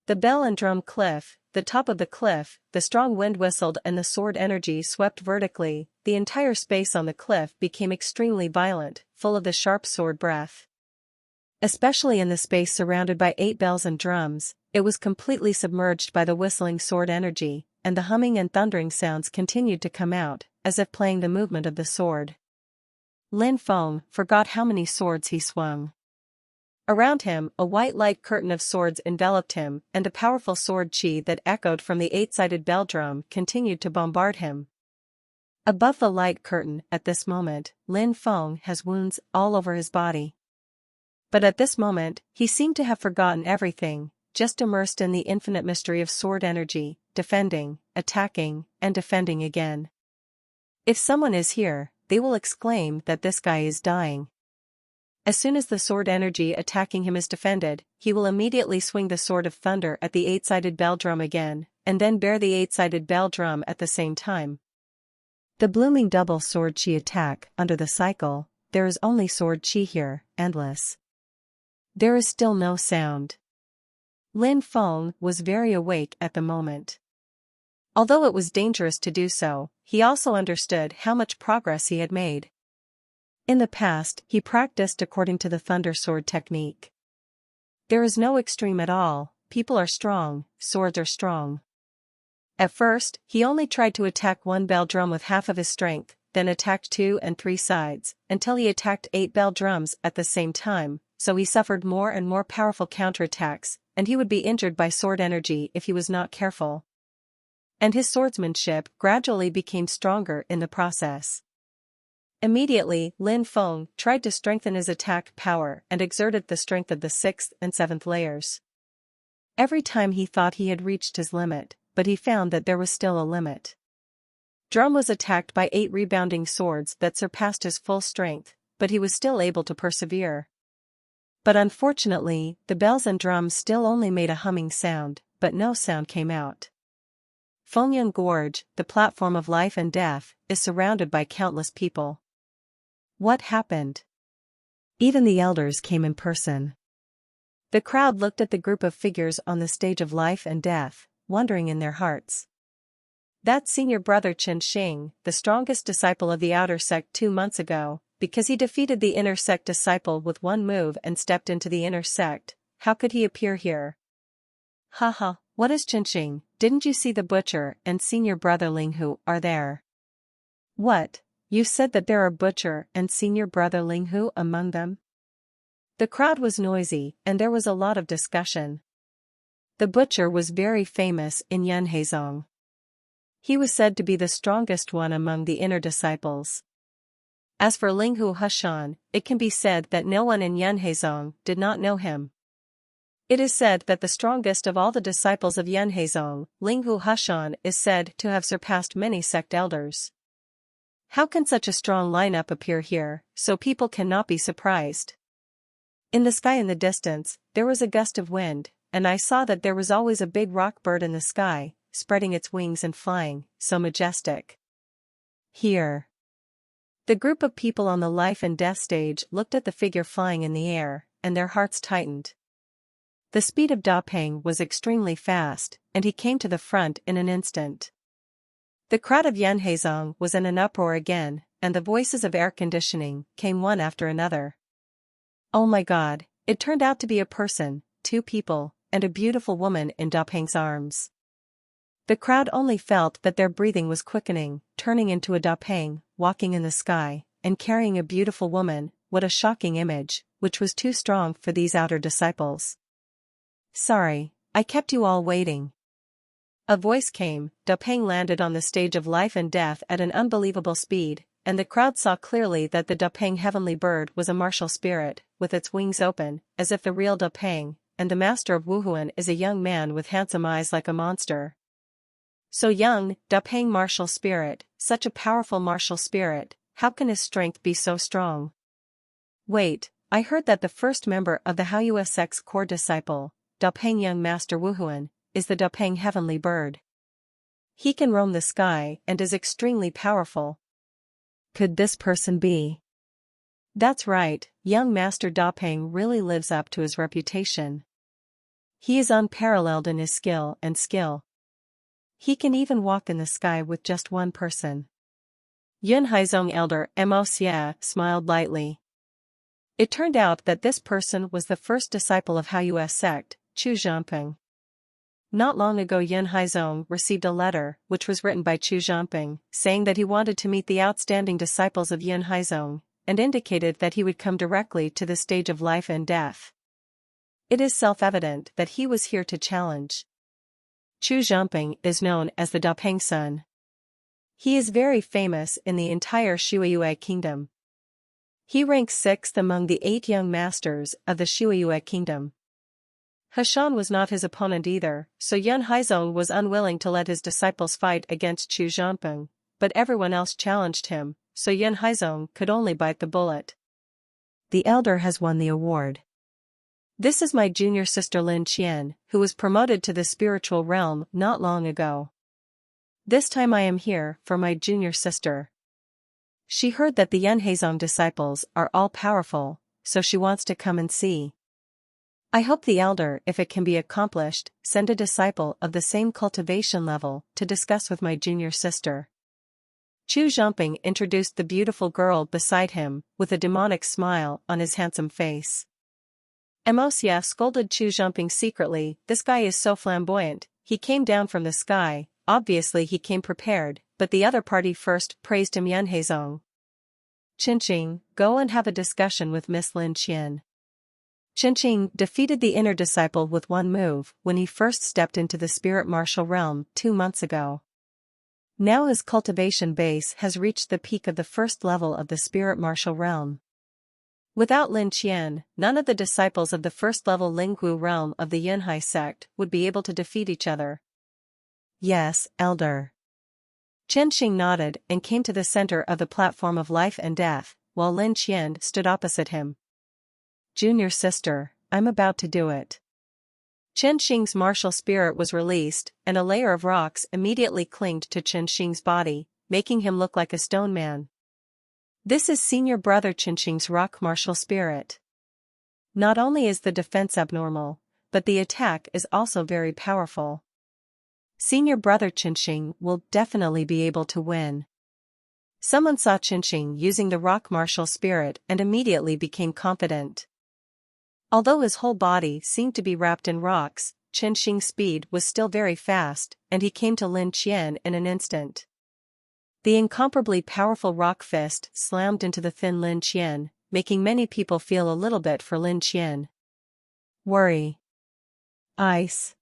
The bell and drum cliff, the top of the cliff, the strong wind whistled and the sword energy swept vertically. The entire space on the cliff became extremely violent, full of the sharp sword breath. Especially in the space surrounded by 8 bells and drums, it was completely submerged by the whistling sword energy, and the humming and thundering sounds continued to come out, as if playing the movement of the sword. Lin Feng forgot how many swords he swung. Around him, a white light curtain of swords enveloped him, and a powerful sword chi that echoed from the 8-sided bell drum continued to bombard him. Above the light curtain, at this moment, Lin Feng has wounds all over his body. But at this moment, he seemed to have forgotten everything, just immersed in the infinite mystery of sword energy, defending, attacking, and defending again. If someone is here, they will exclaim that this guy is dying. As soon as the sword energy attacking him is defended, he will immediately swing the sword of thunder at the 8-sided bell drum again, and then bear the 8-sided bell drum at the same time. The blooming double sword chi attack, under the cycle, there is only sword chi here, endless. There is still no sound. Lin Feng was very awake at the moment. Although it was dangerous to do so, he also understood how much progress he had made. In the past, he practiced according to the thunder sword technique. There is no extreme at all, people are strong, swords are strong. At first, he only tried to attack 1 bell drum with half of his strength, then attacked 2 and 3 sides, until he attacked 8 bell drums at the same time, so he suffered more and more powerful counterattacks, and he would be injured by sword energy if he was not careful. And his swordsmanship gradually became stronger in the process. Immediately, Lin Feng tried to strengthen his attack power and exerted the strength of the 6th and 7th layers. Every time he thought he had reached his limit, but he found that there was still a limit. Drum was attacked by 8 rebounding swords that surpassed his full strength, but he was still able to persevere. But unfortunately, the bells and drums still only made a humming sound, but no sound came out. Fengyun Gorge, the platform of life and death, is surrounded by countless people. What happened? Even the elders came in person. The crowd looked at the group of figures on the stage of life and death, wondering in their hearts. That's senior brother Chen Xing, the strongest disciple of the outer sect 2 months ago, because he defeated the inner sect disciple with 1 move and stepped into the inner sect. How could he appear here? Haha, what is Chen Xing? Didn't you see the butcher and senior brother Ling Hu are there? What? You said that there are butcher and senior brother Ling Hu among them? The crowd was noisy, and there was a lot of discussion. The butcher was very famous in Yunheizong. He was said to be the strongest one among the inner disciples. As for Ling Hu Hushan, it can be said that no one in Yunheizong did not know him. It is said that the strongest of all the disciples of Yunheizong, Ling Hu Hushan, is said to have surpassed many sect elders. How can such a strong lineup appear here, so people cannot be surprised? In the sky in the distance, there was a gust of wind, and I saw that there was always a big rock bird in the sky, spreading its wings and flying, so majestic. Here. The group of people on the life and death stage looked at the figure flying in the air, and their hearts tightened. The speed of Da Peng was extremely fast, and he came to the front in an instant. The crowd of Yunheizong was in an uproar again, and the voices of air conditioning came one after another. Oh my God, it turned out to be a person, 2 people, and a beautiful woman in Da Peng's arms. The crowd only felt that their breathing was quickening, turning into a Da Peng, walking in the sky, and carrying a beautiful woman. What a shocking image, which was too strong for these outer disciples. Sorry, I kept you all waiting. A voice came. Da Peng landed on the stage of life and death at an unbelievable speed, and the crowd saw clearly that the Da Peng heavenly bird was a martial spirit, with its wings open, as if the real Da Peng, and the master of Wuhuan is a young man with handsome eyes like a monster. So young, Da Peng martial spirit, such a powerful martial spirit, how can his strength be so strong? Wait, I heard that the first member of the Haoyue sect's core disciple, Da Peng young master Wuhuan, is the Da Peng heavenly bird. He can roam the sky and is extremely powerful. Could this person be? That's right, young master Da Peng really lives up to his reputation. He is unparalleled in his skill. He can even walk in the sky with just one person. Yun Haizong elder Mo Xie smiled lightly. It turned out that this person was the first disciple of Haiyue sect, Chu Zhanping. Not long ago Yun Haizong received a letter, which was written by Chu Zhanping, saying that he wanted to meet the outstanding disciples of Yun Haizong, and indicated that he would come directly to the stage of life and death. It is self-evident that he was here to challenge. Chu Zhanping is known as the Dapeng Sun. He is very famous in the entire Shuiyue kingdom. He ranks 6th among the 8 young masters of the Shuiyue kingdom. Hashan was not his opponent either, so Yun Haizong was unwilling to let his disciples fight against Chu Zhanping, but everyone else challenged him, so Yun Haizong could only bite the bullet. The elder has won the award. This is my junior sister Lin Qian, who was promoted to the spiritual realm not long ago. This time I am here for my junior sister. She heard that the Yun Haizong disciples are all powerful, so she wants to come and see. I hope the elder, if it can be accomplished, send a disciple of the same cultivation level to discuss with my junior sister. Chu Zhanping introduced the beautiful girl beside him, with a demonic smile on his handsome face. Mo Xie scolded Chu Zhanping secretly, this guy is so flamboyant, he came down from the sky, obviously he came prepared, but the other party first praised him Yun Haizong. Qinqing, go and have a discussion with Miss Lin Qian. Qinqing defeated the inner disciple with one move when he first stepped into the spirit martial realm 2 months ago. Now his cultivation base has reached the peak of the first level of the spirit martial realm. Without Lin Qian, none of the disciples of the first-level Linggu realm of the Yunhai sect would be able to defeat each other. Yes, elder. Qinqing nodded and came to the center of the platform of life and death, while Lin Qian stood opposite him. Junior sister, I'm about to do it. Qinqing's martial spirit was released, and a layer of rocks immediately clinged to Qinqing's body, making him look like a stone man. This is senior brother Qinqing's rock martial spirit. Not only is the defense abnormal, but the attack is also very powerful. Senior brother Qinqing will definitely be able to win. Someone saw Qinqing using the rock martial spirit and immediately became confident. Although his whole body seemed to be wrapped in rocks, Qinqing's speed was still very fast, and he came to Lin Qian in an instant. The incomparably powerful rock fist slammed into the thin Lin Qian, making many people feel a little bit for Lin Qian. Worry. Ice.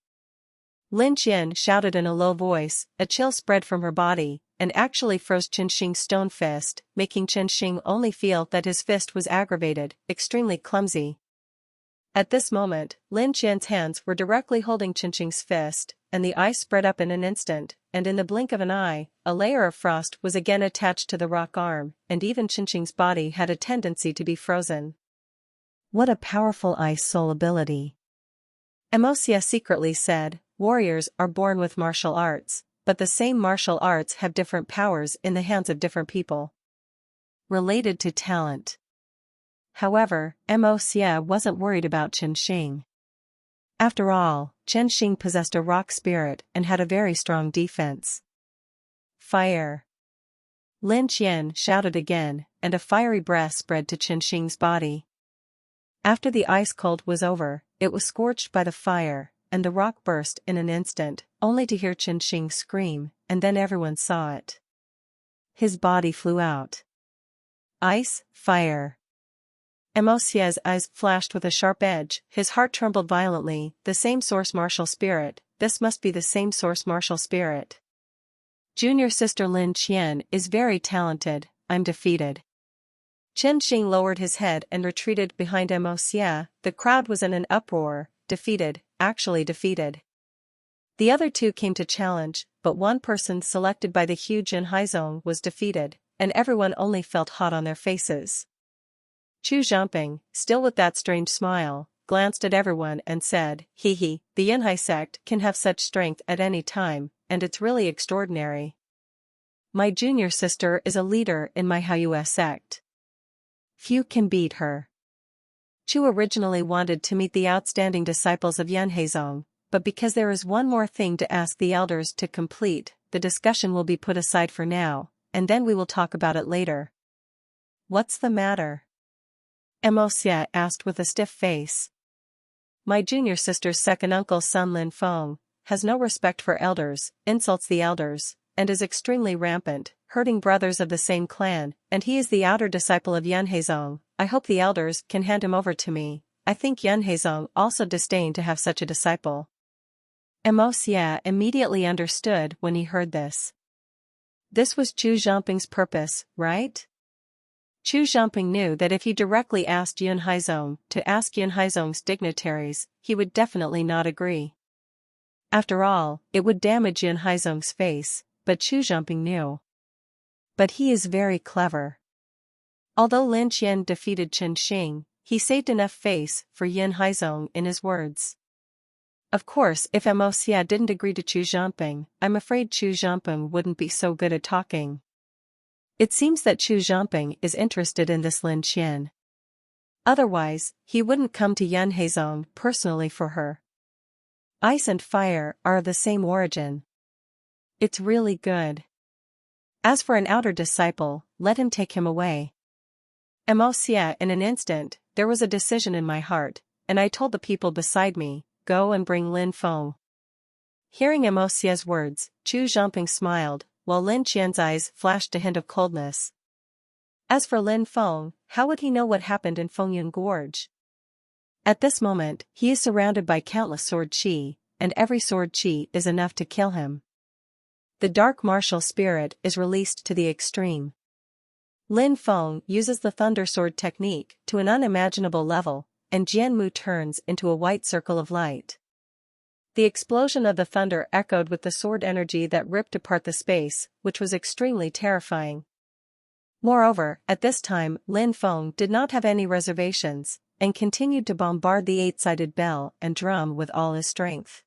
Lin Qian shouted in a low voice, a chill spread from her body, and actually froze Qinqing's stone fist, making Qinqing only feel that his fist was aggravated, extremely clumsy. At this moment, Lin Qian's hands were directly holding Qinqing's fist, and the ice spread up in an instant, and in the blink of an eye, a layer of frost was again attached to the rock arm, and even Qinqing's body had a tendency to be frozen. What a powerful ice soul ability. Mo Xie secretly said, warriors are born with martial arts, but the same martial arts have different powers in the hands of different people. Related to talent. However, Mo Xie wasn't worried about Qinqing. After all, Qinqing possessed a rock spirit and had a very strong defense. Fire. Lin Qian shouted again, and a fiery breath spread to Qinqing's body. After the ice cold was over, it was scorched by the fire, and the rock burst in an instant, only to hear Qinqing scream, and then everyone saw it. His body flew out. Ice, fire. Mo Xie's eyes flashed with a sharp edge, his heart trembled violently, the same source martial spirit, this must be the same source martial spirit. Junior sister Lin Qian is very talented, I'm defeated. Qinqing lowered his head and retreated behind Mo Xie, the crowd was in an uproar, defeated, actually defeated. The other two came to challenge, but one person selected by the huge Yun Haizong was defeated, and everyone only felt hot on their faces. Chu Zhanping, still with that strange smile, glanced at everyone and said, hee hee, the Yunhai sect can have such strength at any time, and it's really extraordinary. My junior sister is a leader in my Haiyue sect. Few can beat her. Chu originally wanted to meet the outstanding disciples of Yan Heizong, but because there is one more thing to ask the elders to complete, the discussion will be put aside for now, and then we will talk about it later. What's the matter? Mo Xie asked with a stiff face. My junior sister's second uncle's son Lin Feng has no respect for elders, insults the elders, and is extremely rampant, hurting brothers of the same clan, and he is the outer disciple of Yan Heizong. I hope the elders can hand him over to me. I think Yan Heizong also disdained to have such a disciple. Mo Xie immediately understood when he heard this. This was Chu Zhangping's purpose, right? Chu Zhangping knew that if he directly asked Yan Heizong to ask Yan Heizong's dignitaries, he would definitely not agree. After all, it would damage Yan Heizong's face, but Chu Zhangping knew. But he is very clever. Although Lin Qian defeated Chen Xing, he saved enough face for Yan Heizong in his words. Of course, if Mo Xie didn't agree to Chu Zhangping, I'm afraid Chu Zhangping wouldn't be so good at talking. It seems that Chu Zhangping is interested in this Lin Qian. Otherwise, he wouldn't come to Yan Heizong personally for her. Ice and fire are of the same origin. It's really good. As for an outer disciple, let him take him away. Mo Xie, in an instant, there was a decision in my heart, and I told the people beside me, go and bring Lin Feng. Hearing Mo Xie's words, Chu Zhangping smiled, while Lin Qian's eyes flashed a hint of coldness. As for Lin Feng, how would he know what happened in Fengyun Gorge? At this moment, he is surrounded by countless sword qi, and every sword qi is enough to kill him. The dark martial spirit is released to the extreme. Lin Feng uses the thunder sword technique to an unimaginable level, and Jianmu turns into a white circle of light. The explosion of the thunder echoed with the sword energy that ripped apart the space, which was extremely terrifying. Moreover, at this time, Lin Feng did not have any reservations, and continued to bombard the eight-sided bell and drum with all his strength.